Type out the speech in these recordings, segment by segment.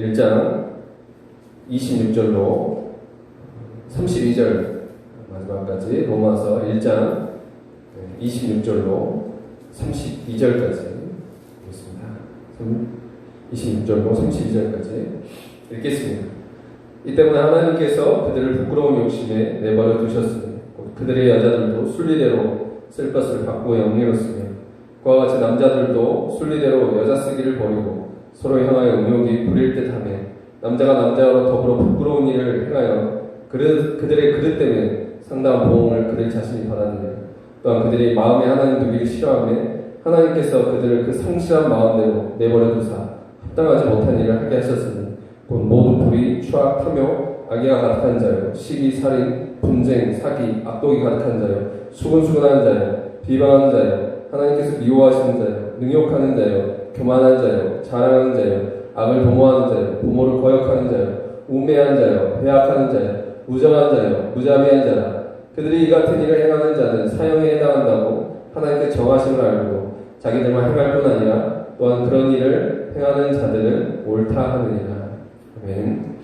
1장 26절로 32절 마지막까지 로마서 1장 26절로 32절까지 읽겠습니다. 26절로 32절까지 읽겠습니다. 이 때문에 하나님께서 그들을 부끄러운 욕심에 내버려 두셨으니 그들의 여자들도 순리대로 쓸 것을 받고 영리했으며 그와 같이 남자들도 순리대로 여자 쓰기를 버리고 서로 향하여 음욕이 부릴 듯하며 남자가 남자와 더불어 부끄러운 일을 행하여 그들의 그릇 때문에 상당한 보응을 그들 자신이 받았느냐. 또한 그들이 마음에 하나님 두기를 싫어하며 하나님께서 그들을 그 성실한 마음대로 내버려 두사 합당하지 못한 일을 하게 하셨으니 곧 모든 불의, 추악, 탐욕, 악의가 가득한 자요 시기, 살인, 분쟁, 사기, 악독이 가득한 자요 수근수근한 자요 비방하는 자요 하나님께서 미워하시는 자요 능욕하는 자요 교만한 자요 자랑하는 자요 악을 도모하는 자요 부모를 거역하는 자요 우매한 자요 배악하는 자요 무정한 자요 무자비한 자라. 그들이 이 같은 일을 행하는 자는 사형에 해당한다고 하나님께 정하심을 알고 자기들만 행할 뿐 아니라 또한 그런 일을 행하는 자들은 옳다 하느니라. 아멘.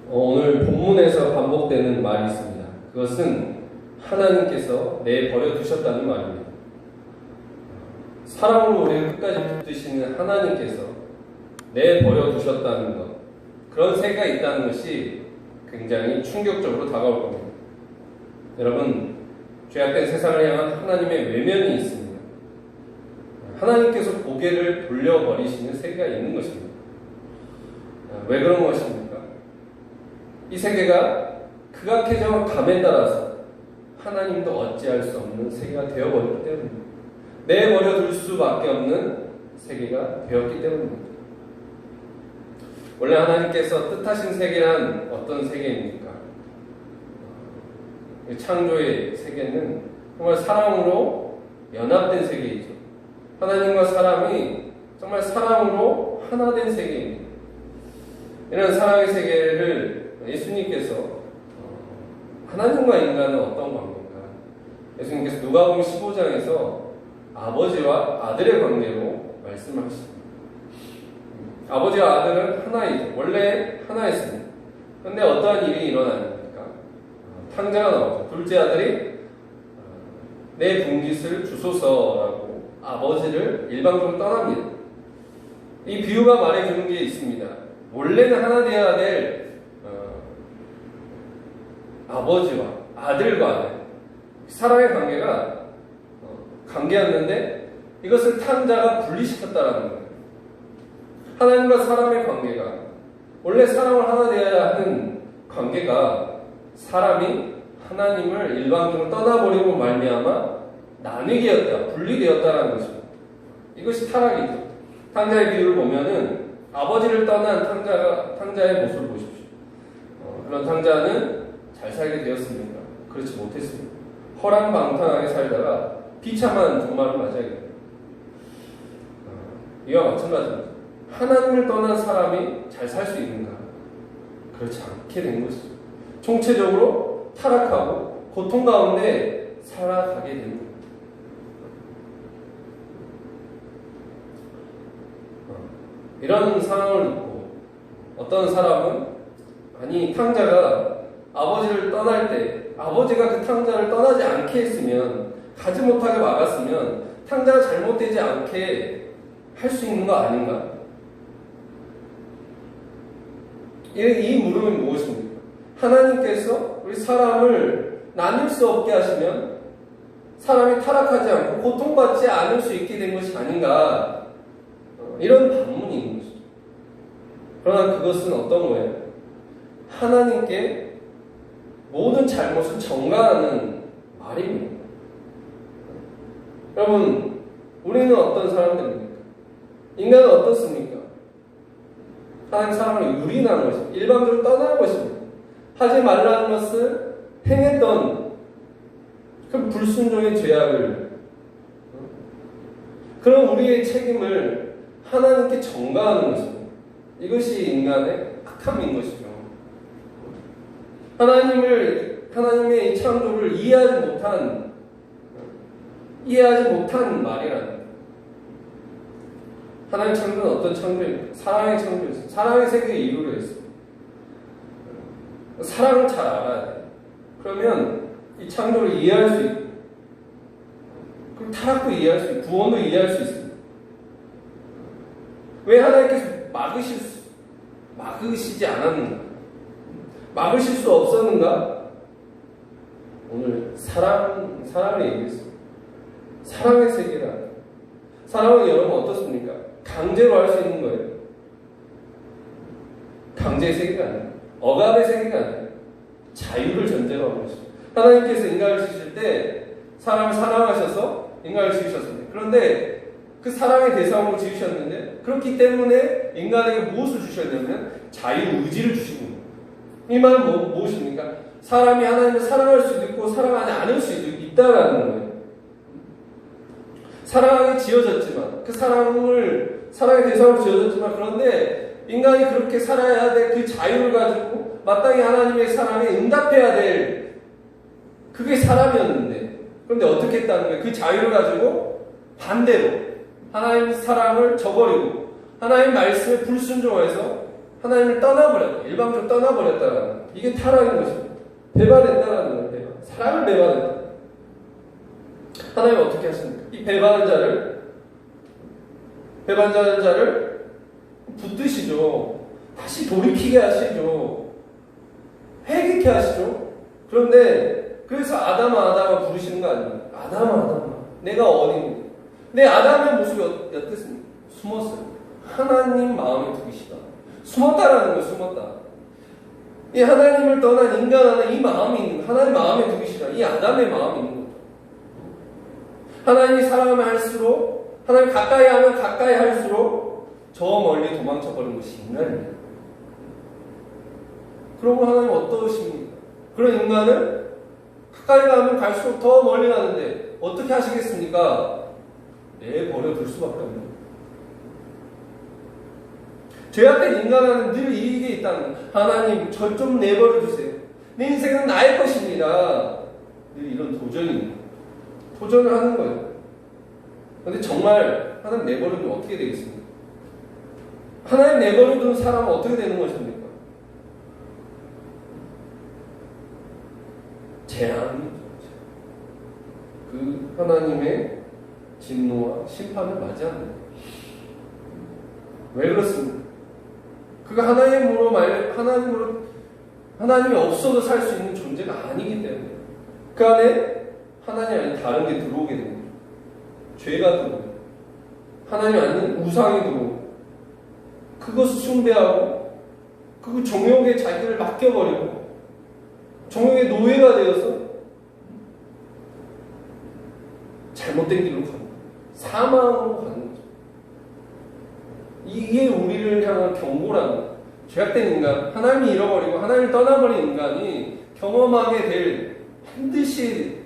오늘 본문에서 반복되는 말이 있습니다. 그것은 하나님께서 내버려 두셨다는 말입니다. 사랑으로 우리를 끝까지 붙드시는 하나님께서 내버려 두셨다는 것, 그런 세계가 있다는 것이 굉장히 충격적으로 다가올 겁니다. 여러분, 죄악된 세상을 향한 하나님의 외면이 있습니다. 하나님께서 고개를 돌려버리시는 세계가 있는 것입니다. 왜 그런 것입니까? 이 세계가 극악해져 감에 따라서 하나님도 어찌할 수 없는 세계가 되어버렸기 때문입니다. 내버려 둘 수밖에 없는 세계가 되었기 때문입니다. 원래 하나님께서 뜻하신 세계란 어떤 세계입니까? 창조의 세계는 정말 사랑으로 연합된 세계이죠. 하나님과 사람이 정말 사랑으로 하나 된 세계입니다. 이런 사랑의 세계를 예수님께서 하나님과 인간은 어떤 관계인가? 예수님께서 누가복음 15장에서 아버지와 아들의 관계로 말씀하십니다. 아버지와 아들은 하나이죠. 원래 하나였습니다. 그런데 어떠한 일이 일어납니까? 탕자가 나오죠. 둘째 아들이 내 분깃을 주소서라고 아버지를 일방적으로 떠납니다. 이 비유가 말해주는 게 있습니다. 원래는 하나 되어야 될 아버지와 아들과 아들, 사랑의 관계가 관계였는데 이것을 탕자가 분리시켰다라는 거예요. 하나님과 사람의 관계가, 원래 사람을 하나 되어야 하는 관계가 사람이 하나님을 일방적으로 떠나버리고 말미암아 나뉘게였다, 분리되었다라는 것입니다. 이것이 타락이죠. 탕자의 비유를 보면은 아버지를 떠난 탕자의 모습을 보십시오. 그런 탕자는 잘 살게 되었습니까? 그렇지 못했습니다. 허랑방탕하게 살다가 비참한 종말을 맞이하게 됩니다. 이와 마찬가지입니다. 하나님을 떠난 사람이 잘 살 수 있는가? 그렇지 않게 된 것이죠. 총체적으로 타락하고 고통 가운데 살아가게 됩니다. 이런 상황을 듣고 어떤 사람은 아니 탕자가 아버지를 떠날 때 아버지가 그 탕자를 떠나지 않게 했으면 가지 못하게 막았으면 탕자가 잘못되지 않게 할 수 있는 거 아닌가? 이 물음이 무엇입니까? 하나님께서 우리 사람을 나눌 수 없게 하시면 사람이 타락하지 않고 고통받지 않을 수 있게 된 것이 아닌가? 이런 반문이 있는 것이죠. 그러나 그것은 어떤 거예요? 하나님께 모든 잘못을 전가하는 말입니다. 여러분, 우리는 어떤 사람들입니까? 인간은 어떻습니까? 하나님 사람을 유린하는 것입니다. 일방적으로 떠나는 것입니다. 하지 말라는 것을 행했던 그 불순종의 죄악을, 그런 우리의 책임을 하나님께 전가하는 것입니다. 이것이 인간의 악함인 것이죠. 하나님의 이 창조를 이해하지 못한 이해하지 못한 말이라는 거예요. 하나님의 창조는 어떤 창조입니까? 사랑의 창조였어요. 사랑의 세계에 이루려 했어요. 사랑을 잘 알아야 돼요. 그러면 이 창조를 이해할 수 있고, 그리고 타락도 이해할 수 있고, 구원도 이해할 수 있습니다. 왜 하나님께서 막으시지 않았는가? 막으실 수 없었는가? 오늘 사랑을 얘기했습니다. 사랑의 세계라. 사랑은 여러분 어떻습니까? 강제로 할 수 있는 거예요. 강제의 세계가 아니에요. 억압의 세계가 아니에요. 자유를 전제로 하고 있어요. 하나님께서 인간을 지으실 때 사람을 사랑하셔서 인간을 지으셨습니다. 그런데 그 사랑의 대상으로 지으셨는데 그렇기 때문에 인간에게 무엇을 주셨냐면 자유의지를 주시는 거예요. 이 말은 무엇입니까? 사람이 하나님을 사랑할 수도 있고 사랑하지 않을 수도 있다라는 거예요. 사랑하게 지어졌지만 그 사랑의 대상으로 지어졌지만 그런데 인간이 그렇게 살아야 될 그 자유를 가지고 마땅히 하나님의 사랑에 응답해야 될 그게 사람이었는데 그런데 어떻게 했다는 거예요? 그 자유를 가지고 반대로 하나님 사랑을 저버리고 하나님 말씀에 불순종해서 하나님을 떠나버렸다. 일방적으로 떠나버렸다는 거예요. 이게 타락인 것입니다. 배반했다는 거예요. 배반. 사랑을 배반했다. 하나님은 어떻게 하십니까? 이 배반한 자를 붙드시죠. 다시 돌이키게 하시죠. 회개케 하시죠. 그런데 그래서 아담아 부르시는 거 아닙니까? 아담아 내가 어디니? 내 아담의 모습이 어땠습니까? 숨었어요. 하나님 마음에 두기시다. 숨었다라는 거예요. 숨었다. 이 하나님을 떠난 인간 안에 이 마음이 있는 하나님 마음에 두기시다. 이 아담의 마음이 있는 거죠. 하나님이 사랑하면 할수록 하나님 가까이 하면 가까이 할수록 저 멀리 도망쳐 버리는 것이 인간입니다. 그러면 하나님 어떠십니까? 그런 인간을 가까이 가면 갈수록 더 멀리 가는데 어떻게 하시겠습니까? 내버려 둘 수밖에 없는 거예요. 죄악된 인간 안에 늘 이게 있다는 거예요. 하나님 저 좀 내버려 주세요. 내 인생은 나의 것입니다. 늘 이런 도전을 하는 거예요. 그런데 정말 하나님 내버려두면 어떻게 되겠습니까? 하나님 내버려두는 사람은 어떻게 되는 것입니까? 재앙이죠. 그 하나님의 진노와 심판을 맞이하는 거예요. 왜 그렇습니까? 그가 하나님이 없어도 살 수 있는 존재가 아니기 때문에 그 안에 하나님 아닌 다른 게 들어오게 됩니다. 죄가 들어오고 하나님 아닌 우상이 들어오고 그것을 숭배하고 그 종욕에 자기를 맡겨버리고 종욕의 노예가 되어서 잘못된 길로 가는 거예요. 사망으로 가는 거죠. 이게 우리를 향한 경고라는 거예요. 죄악된 인간, 하나님이 잃어버리고 하나님을 떠나버린 인간이 경험하게 될 반드시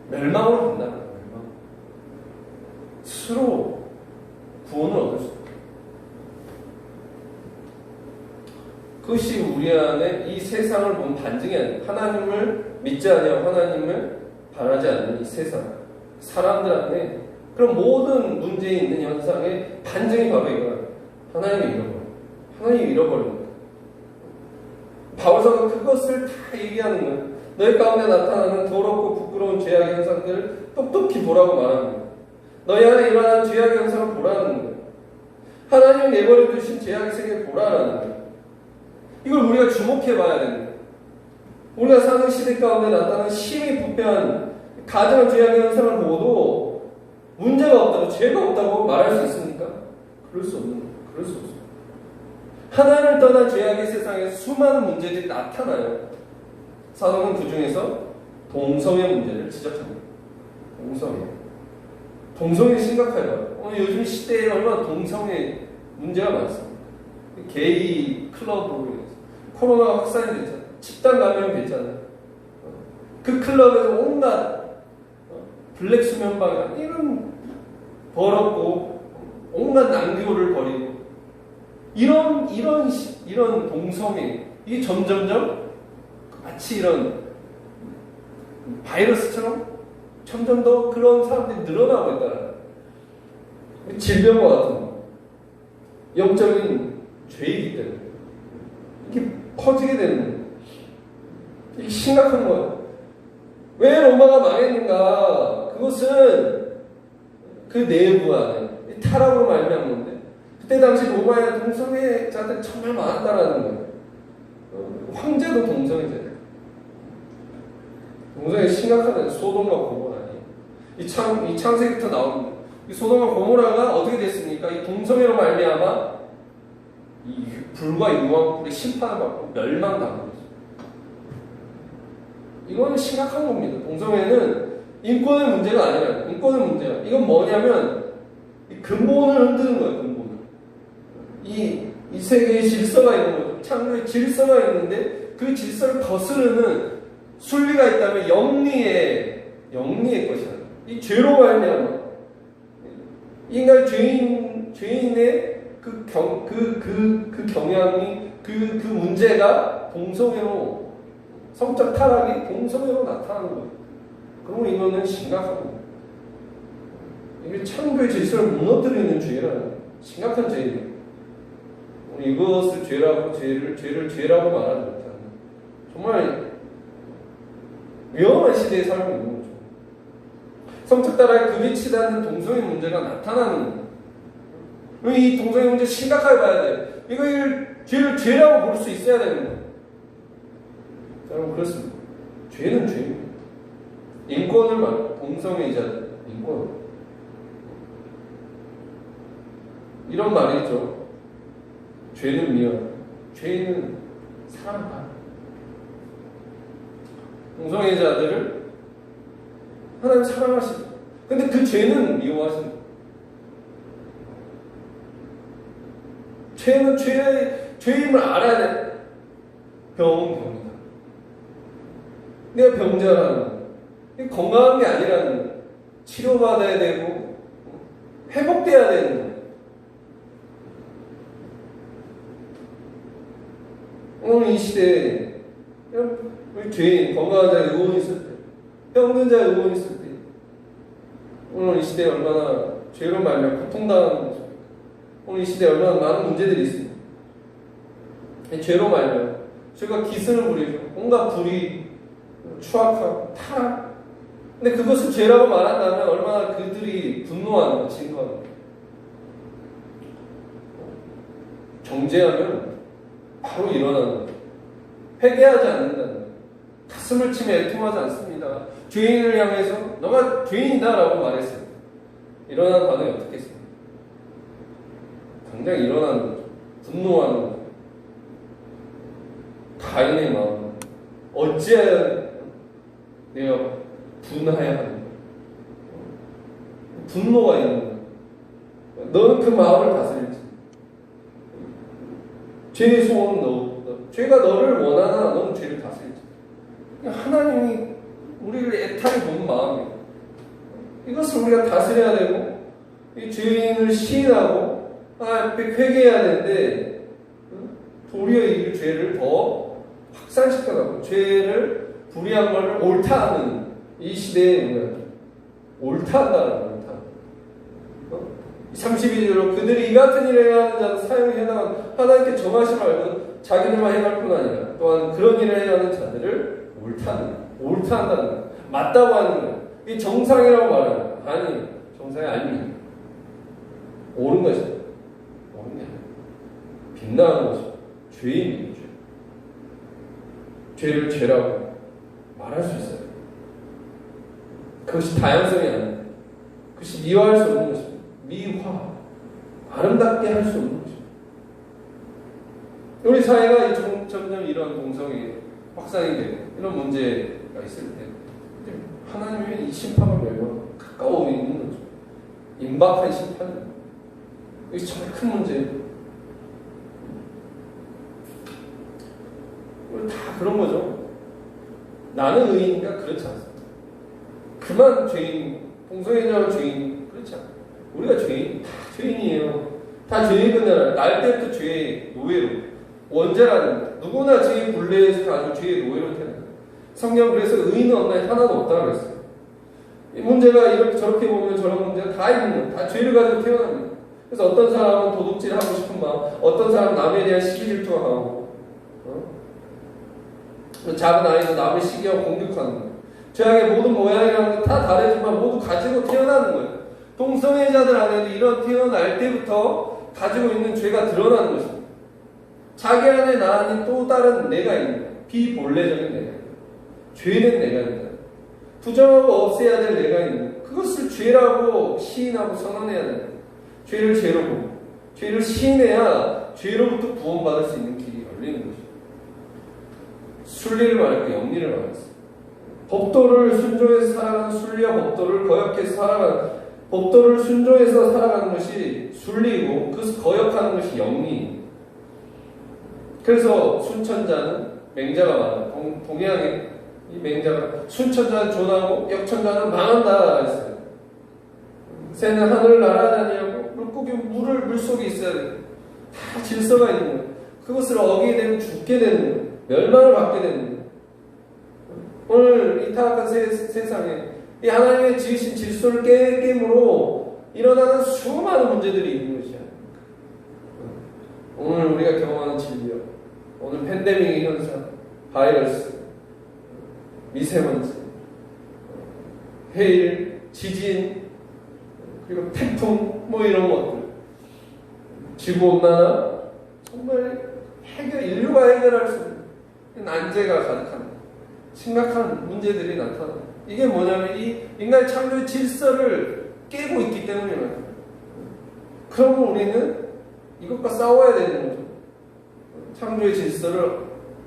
멸망으로 간다는 거예요. 스스로 구원을 얻을 수 없어요. 그것이 우리 안에 이 세상을 본 반증이 아니에요. 하나님을 믿지 아니하고 하나님을 바라지 않는 이 세상, 사람들 안에 그런 모든 문제에 있는 현상의 반증이 바로 이거예요. 하나님이 잃어버린 거예요. 바울서가 그것을 다 얘기하는 거예요. 너희 가운데 나타나는 더럽고 부끄러운 죄악의 현상들을 똑똑히 보라고 말합니다. 너희 안에 일어나는 죄악의 현상을 보라는 거예요. 하나님이 내버려 두신 죄악의 세계를 보라는 거예요. 이걸 우리가 주목해 봐야 됩니다. 우리가 사는 시대 가운데 나타나는 심히 부패한 가정의 죄악의 현상을 보고도 문제가 없다고, 죄가 없다고 말할 수 있습니까? 그럴 수 없습니다. 하나님을 떠난 죄악의 세상에 수많은 문제들이 나타나요. 사도는 그 중에서 동성애 문제를 지적합니다. 동성애 심각해요. 요즘 시대에 얼마나 동성애 문제가 많습니다. 게이 클럽으로 인해서 코로나가 확산이 됐잖아요. 집단 감염이 됐잖아요. 그 클럽에서 온갖 블랙 수면방이나 이런 더럽고 온갖 난교를 벌이고 이런 동성애 이게 점점점 마치 이런 바이러스처럼 점점 더 그런 사람들이 늘어나고 있다는 질병과 같은 거. 영적인 죄이기 때문에 이게 퍼지게 되는 거예요. 이게 심각한 거예요. 왜 로마가 망했는가? 그것은 그 내부 안에 타락으로 말미암은 건데, 그때 당시 로마의 동성애자들이 정말 많았다라는 거예요. 황제도 동성애자예요. 동성애 심각한 소돔과 고모라. 이 창세기부터 나옵니다. 이 소돔과 고모라가 어떻게 됐습니까? 이 동성애로 말미암아 이 불과 유황불의 심판을 받고 멸망당하고 있어요. 이거는 심각한 겁니다. 동성애는 인권의 문제가 아니라 인권의 문제야. 이건 뭐냐면 이 근본을 흔드는 거예요. 근본을. 이 세계의 질서가 있는 거죠. 창조의 질서가 있는데 그 질서를 거스르는 순리가 있다면 영리의 것이야. 이 죄로 말미암아 인간 죄인의 그 경향이 그 문제가 동성애로 성적 타락이 동성애로 나타나는 거예요. 그러면 이거는 심각한 거예요. 이게 창조의 질서를 무너뜨리는 죄라는 심각한 죄예요. 이것을 죄를 죄라고 말하지 못하는 정말 위험한 시대에 살고 있는 거죠. 성적 따라 극에 치닫는 동성애 문제가 나타나는 거예요. 이 동성애 문제 심각하게 봐야 돼요. 이걸 죄라고 볼 수 있어야 되는 거예요. 여러분 그렇습니다. 죄는 죄입니다. 인권을 말해요. 동성애자들 인권. 이런 말이 있죠. 죄는 미워. 죄는 사랑한다. 동성애자들을 하나님 사랑하십니다. 근데 그 죄는 미워하십니다. 죄는 죄임을 알아야 돼. 병은 병이다. 내가 병자라는 거. 건강한 게 아니라는 거. 치료받아야 되고 회복돼야 되는 거예요. 오늘 이 시대에 우리 죄인, 건강한 자의 의원이 있을 때, 병든 자의 의원이 있을 때, 오늘 이 시대에 얼마나 죄로 말미암아 고통당하는 것입니까? 오늘 이 시대에 얼마나 많은 문제들이 있습니다. 죄로 말미암아 죄가 기승을 부리죠. 온갖 불의, 추악하고 타락. 근데 그것을 죄라고 말한다면 얼마나 그들이 분노하는 거, 진거하는 거. 정죄하면 바로 일어나는 거예요. 회개하지 않는다는 거예요. 가슴을 치며 애통하지 않습니다. 죄인을 향해서 너가 죄인이다라고 말했어요. 일어나는 반응이 어떻게 했습니까? 당장 일어나는 거죠. 분노하는 거죠. 가인의 마음. 어찌하여 내가 분하여야 하는가? 분노가 있는 거예요. 너는 그 마음을 다스릴지. 죄의 소원은 너. 죄가 너를 원하나 너는 죄를 다스릴지. 하나님이 우리를 애타게 보는 마음이에요. 이것을 우리가 다스려야 되고 이 죄인을 시인하고 앞에 회개해야 되는데 도리어 이 죄를 더 확산시켜가고 죄를 불의한 것을 옳다하는 이 시대에 옳다한다는 옳다. 32절로 그들이 이 같은 일을 해야 하는 자는 사형에 해당하는 하나님께 정하시 말고 자기들만 행할 뿐 아니라 또한 그런 일을 해야 하는 자들을 옳다한다는 거예요. 맞다고 하는 거예요. 이 정상이라고 말하는 거예요. 아니, 정상이 아닙니다. 옳은 것이다. 옳은 게 아니에요. 빗나가는 것이다. 죄입니다. 죄를 죄라고 말할 수 있어요. 그것이 다양성이 아니에요. 그것이 미화할 수 없는 것입니다. 미화. 아름답게 할 수 없는 것입니다. 우리 사회가 점점 이런 동성이 확산이 되고 이런 문제가 있을 때 하나님의 이 심판을 매우 가까워 있는 거죠. 임박한 심판이에요. 이게 정말 큰 문제예요. 우리 다 그런 거죠. 나는 의인이니까 그렇지 않습니다. 그만 죄인, 동성애자는 죄인, 그렇지 않아요. 우리가 죄인, 다 죄인이에요. 다 죄인은 날 때부터 죄의 노예로, 원죄라는 누구나 죄의 굴레에서 아주 죄의 노예로 태어나요. 성경 그래서 의인은 없나 하나도 없다고 그랬어요. 이 문제가 이렇게 저렇게 보면 저런 문제가 다 있는 거예요. 다 죄를 가지고 태어납니다. 그래서 어떤 사람은 도둑질 하고 싶은 마음, 어떤 사람은 남에 대한 시기 질투가 강하고, 작은 아이도 남을 시기하고 공격하는 거예요. 죄악의 모든 모양이라는 건 다 다르지만 모두 가지고 태어나는 거예요. 동성애자들 안에도 이런 태어날 때부터 가지고 있는 죄가 드러나는 것입니다. 자기 안에 나아닌 또 다른 내가 있는 거예요. 비본래적인 내가, 죄된 내가 있는 거예요. 부정하고 없애야 될 내가 있는 거예요. 그것을 죄라고 시인하고 선언해야 돼요. 죄를 죄로 보고 죄를 시인해야 죄로부터 구원받을 수 있는 길이 열리는 것이죠. 순리를 말했고 영리를 말했어요. 법도를 순종해서 살아가는 순리와 법도를 거역해서 살아가는, 법도를 순종해서 살아가는 것이 순리이고 그것을 거역하는 것이 영리. 그래서 순천자는 맹자가 많아요. 동양의 이 맹자가 순천자는 존하고 역천자는 망한다 했어요. 새는 하늘을 날아다니고 물고기 물속에 있어야 돼요. 다 질서가 있는 거예요. 그것을 어기게 되면 죽게 되는 거예요. 멸망을 받게 되는 거예요. 오늘 이 타락한 세상에 이 하나님의 지으신 질서를 깨므로 일어나는 수많은 문제들이 있는 것이야. 오늘 우리가 경험하는 질병, 오늘 팬데믹의 현상, 바이러스, 미세먼지, 해일, 지진, 그리고 태풍, 뭐 이런 것들, 지구온난화, 정말 인류가 해결할 수 없는 난제가 가득한 심각한 문제들이 나타납니다. 이게 뭐냐면 이 인간의 창조의 질서를 깨고 있기 때문이에요. 그러면 우리는 이것과 싸워야 되는 거죠. 창조의 질서를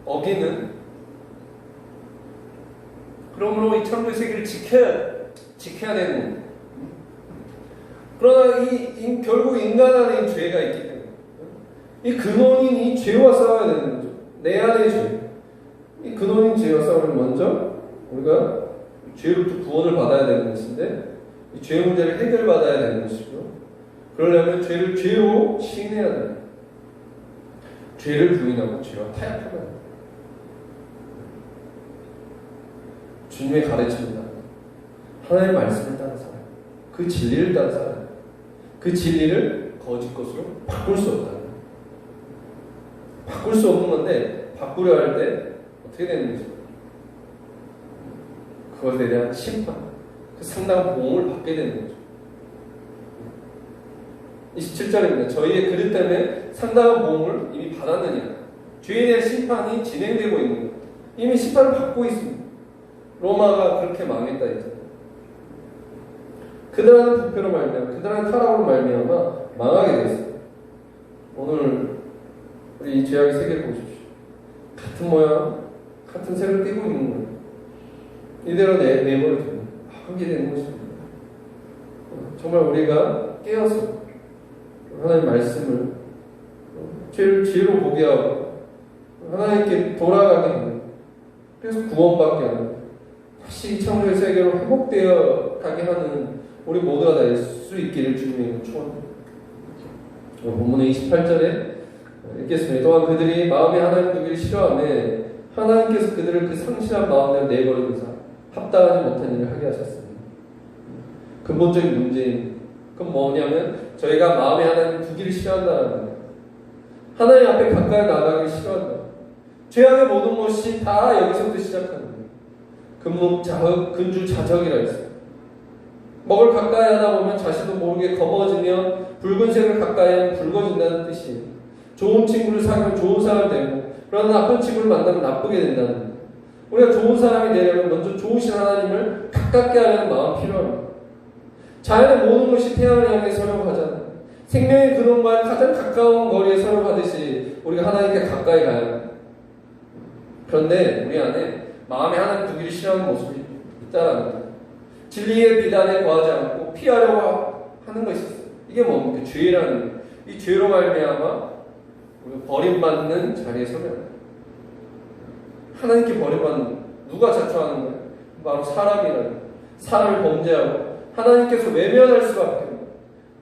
어기는, 그러므로 이 창조의 세계를 지켜야 되는 거예요. 그러나 결국 인간 안에 죄가 있기 때문에 이 근원인 이 죄와 싸워야 되는 거죠. 내 안의 죄. 이 근원인 죄와 싸우면 먼저 우리가 죄로부터 구원을 받아야 되는 것인데 이 죄 문제를 해결받아야 되는 것이죠. 그러려면 죄를 죄로 시인해야 됩니다. 죄를 부인하고 죄와 타협하면 됩니다. 주님의 가르침입니다. 하나님의 말씀을 따라 살아요. 그 진리를 따라 살아요. 그 진리를 거짓 것으로 바꿀 수 없다. 바꿀 수 없는 건데 바꾸려 할 때 어떻게 되는 거죠? 그것에 대한 심판, 그 상당한 보응을 받게 되는 거죠. 27절입니다. 저희의 그릇 때문에 상당한 보응을 이미 받았느냐. 죄에 대한 심판이 진행되고 있는 거예요. 이미 심판을 받고 있습니다. 로마가 그렇게 망했다 했잖아요. 그들은 부패로 말미암아, 그들은 타락으로 말미암아 망하게 되었어요. 오늘 우리 이 죄악의 세계를 보십시오. 같은 모양, 같은 색을 띠고 있는 거예요. 이대로 내버려 두면 하게 되는 것입니다. 정말 우리가 깨어서 하나님의 말씀을 죄로 보게 하고 하나님께 돌아가게 하는, 그래서 구원받게 하는, 다시 창조의 세계로 회복되어 가게 하는 우리 모두가 될 수 있기를 주님의 축원합니다. 본문의 28절에 읽겠습니다. 또한 그들이 마음에 하나님 두기를 싫어하며 하나님께서 그들을 그 상실한 마음대로 내버려 두사 합당하지 못한 일을 하게 하셨습니다. 근본적인 문제인 그건 뭐냐면 저희가 마음에 하나님 두기를 싫어한다는 거예요. 하나님 앞에 가까이 나가기를 싫어한다. 죄악의 모든 것이 다 여기서부터 시작하는 거예요. 근주 자적이라 했어요. 먹을 가까이 하다 보면 자신도 모르게 검어지면 붉은색을 가까이 하면 붉어진다는 뜻이에요. 좋은 친구를 사귀면 좋은 사람 되고, 그러나 나쁜 친구를 만나면 나쁘게 된다는 거예요. 우리가 좋은 사람이 되려면 먼저 좋으신 하나님을 가깝게 하려는 마음이 필요합니다. 자연의 모든 것이 태양을 향해 서려고 하잖아요. 생명의 근원과 가장 가까운 거리에 서려고 하듯이 우리가 하나님께 가까이 가야 합니다. 그런데 우리 안에 마음에 하나님 두기를 싫어하는 모습이 있다라는 거예요. 진리의 비단에 거하지 않고 피하려고 하는 것이 있어요. 이게 뭡니까? 죄라는 거예요. 이 죄로 말미암아 우리가 버림받는 자리에 서면, 하나님께 버림받는, 누가 자초하는 거예요? 바로 사람이라는 거예요. 사람을 범죄하고 하나님께서 외면할 수밖에 없는 거예요.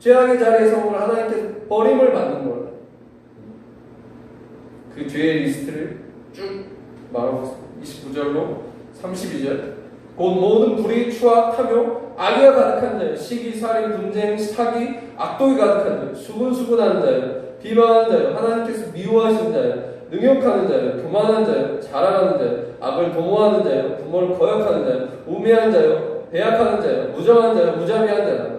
죄악의 자리에 서면 하나님께 버림을 받는 거예요. 그 죄의 리스트를 쭉 말하고 있습니다. 29절로 32절. 곧 모든 불의, 추악, 탐욕, 악의가 가득한 자요, 시기, 살인, 분쟁, 사기, 악독이 가득한 자요, 수군수군하는 자요, 비방하는 자요, 하나님께서 미워하시는 자요, 능욕하는 자요, 교만한 자요, 자랑하는 자요, 악을 도모하는 자요, 부모를 거역하는 자요, 우매한 자요, 배약하는 자요, 무정한 자요, 무자비한 자다.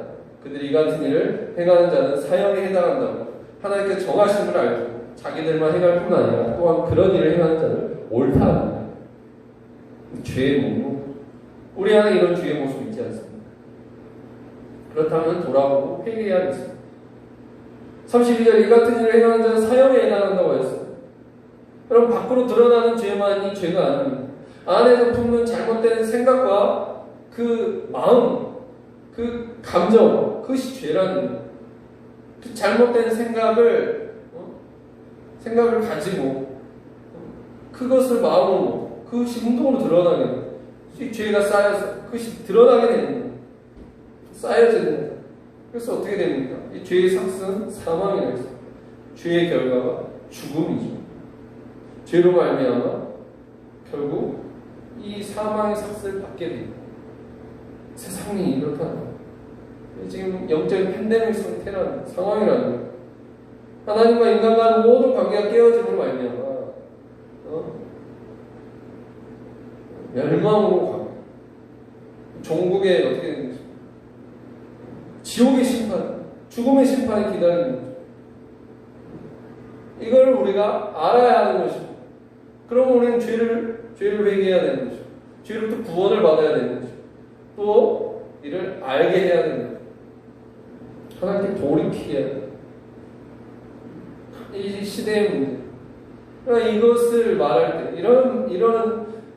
그들이 이 같은 일을 행하는 자는 사형에 해당한다고 하나님께서 정하심을 알고 자기들만 행할 뿐 아니라 또한 그런 일을 행하는 자를 옳다 하느니라. 죄의 목록. 우리 안에 이런 죄의 모습이 있지 않습니까? 그렇다면 돌아보고 회개해야겠습니다. 32절 이 같은 일을 행하는 자는 사형에 해당한다고 했어요. 여러분, 밖으로 드러나는 죄만이 죄가 아닙니다. 안에서 품는 잘못된 생각과 그 마음, 그 감정, 그것이 죄라는 그 잘못된 생각을 가지고 그것을 마음으로 그것이 행동으로 드러나게 됩니다. 죄가 쌓여서 그것이 드러나게 됩니다. 쌓여져야 됩니다. 그래서 어떻게 됩니까? 이 죄의 삭은 사망이라고 했어요. 죄의 결과가 죽음이죠. 죄로 말미암아 결국 이 사망의 삭을 받게 됩니다. 세상이 이렇다는 거예요. 지금 영적인 팬데믹 상태라는 상황이라는 거예요. 하나님과 인간 간 모든 관계가 깨어짐으로 말미암아 멸망으로 가고 종국에 어떻게 되는 거죠? 지옥의 심판, 죽음의 심판이 기다리는 거죠. 이걸 우리가 알아야 하는 것이고, 그럼 우리는 죄를 회개해야 되는 거죠. 죄로부터 구원을 받아야 되는 거죠. 또 이를 알게 해야 되는 거죠. 하나님께 돌이키게 해야 돼요. 이 시대의 문제. 그러니까 이것을 말할 때,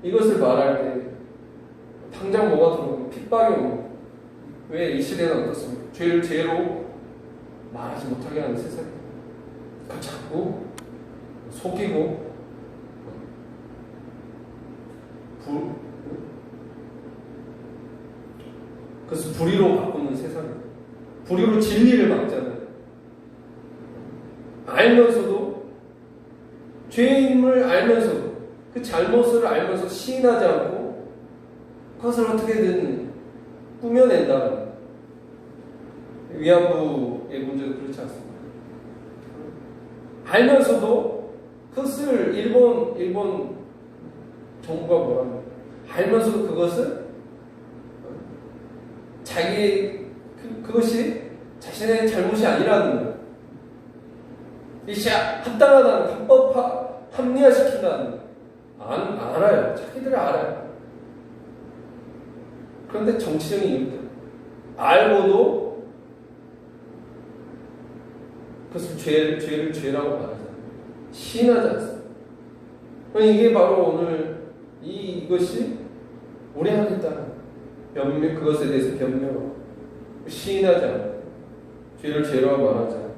이것을 말할 때, 당장 뭐가 들어오면 핍박이 옵니다. 왜 이 시대는 어떻습니까? 죄를 죄로 말하지 못하게 하는 세상이에요. 그 자꾸 속이고, 그래서 불의로 바꾸는 세상이에요. 불의로 진리를 막잖아요. 알면서도, 죄임을 알면서도, 그 잘못을 알면서 시인하지 않고, 그것을 어떻게든 꾸며낸다. 위안부의 문제도 그렇지 않습니까? 알면서도, 그것을 일본 정부가 뭐랍니까? 알면서도 그것을 그것이 자신의 잘못이 아니라는 거예요. 이것이 합당하다는, 합리화시킨다는 거예요. 알아요. 자기들이 알아요. 그런데 정치적인 이유들 알고도 그것을 죄를 죄라고 말하잖아요. 시인하지 않습니다. 이게 바로 오늘 이것이 우리 안에 있다는 그것에 대해서 변명하고 시인하지 않고 죄를 죄라고 말하지 않고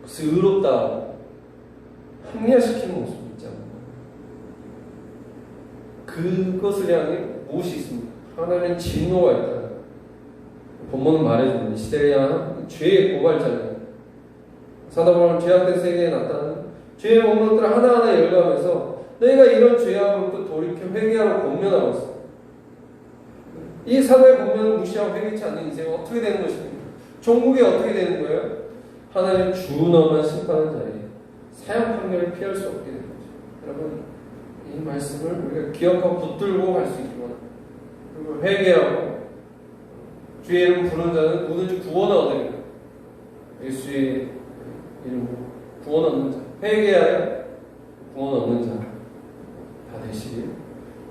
그것을 의롭다 합리화시키는 모습이 있잖아요. 그것을 향해 무엇이 있습니까? 하나님의 진노가 있다. 본문은 말해줍니다. 시대에 향한 죄의 고발자예요. 사도바울은 죄악된 세계에 나타나는 죄의 목록들을 하나하나 열거하면서 너희가 이런 죄악으로부터 돌이켜 회개하고 권면하고 있습니다. 이 사도의 권면을 무시하고 회개치 않는 인생은 어떻게 되는 것입니까? 종국이 어떻게 되는 거예요? 하나님 준엄한 심판은 자리에 사형 판결을 피할 수 없게 되는 거죠. 여러분, 이 말씀을 우리가 기억하고 붙들고 갈 수 있기만, 그리고 회개하고 주의 이름 부르는 자는 누구든지 구원을 얻으리라. 예수의 이름으로 구원 얻는 자, 회개하여 구원 얻는 자 다 되시길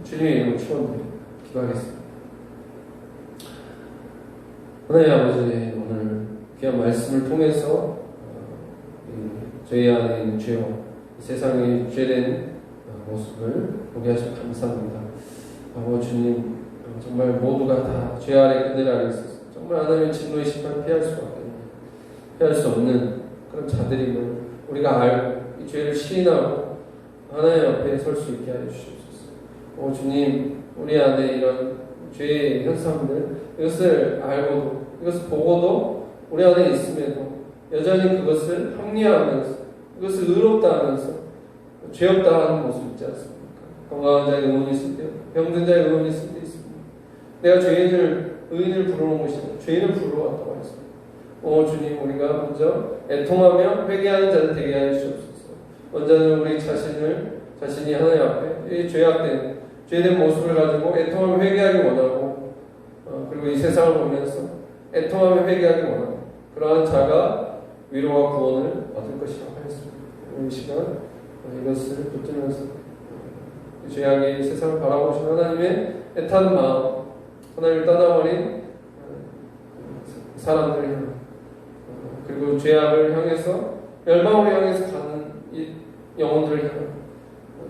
주님의 이름으로 축원드리고 기도하겠습니다. 하나님 아버지, 오늘 귀한 말씀을 통해서 저희 안에 있는 죄와 세상의 죄된 모습을 보게 하셔서 감사합니다. 아버지 주님, 정말 모두가 다 죄 아래 그늘 아래 있어서 정말 하나님의 진노의 심판을 피할 수 없는 그런 자들임을 우리가 알고 이 죄를 시인하고 하나님 앞에 설 수 있게 하여 주시옵소서. 주님, 우리 안에 이런 죄의 현상들, 이것을 알고도, 이것을 보고도 우리 안에 있음에도 여전히 그것을 합리화하면서, 이것을 의롭다 하면서 죄 없다 하는 모습 있지 않습니까? 건강한 자의 의원이 있을 때, 병든 자의 의원이 있을 때 있습니다. 내가 의인을 부르러 오시고 죄인을 부르러 왔다고 했습니다. 주님, 우리가 먼저 애통하며 회개하는 자들 되게 하여 주옵소서. 먼저는 우리 자신이 하나님 앞에 이 죄된 모습을 가지고 애통하며 회개하기 원하고, 그리고 이 세상을 보면서 애통하며 회개하기 원하고, 그러한 자가 위로와 구원을 얻을 것이라고 하였습니다. 이 시간 이것을 붙들면서 죄악의 세상을 바라보신 하나님의 애타는 마음, 하나님을 떠나버린 사람들을 향해, 그리고 죄악을 향해서 멸망으로 향해서 가는 이 영혼들을 향해,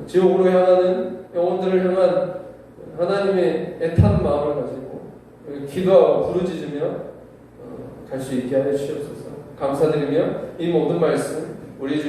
지옥으로 향하는 영혼들을 향한 하나님의 애타는 마음을 가지고 기도하고 부르짖으며 갈 수 있게 하여 주시옵소서. 감사드리며 이 모든 말씀 우리 주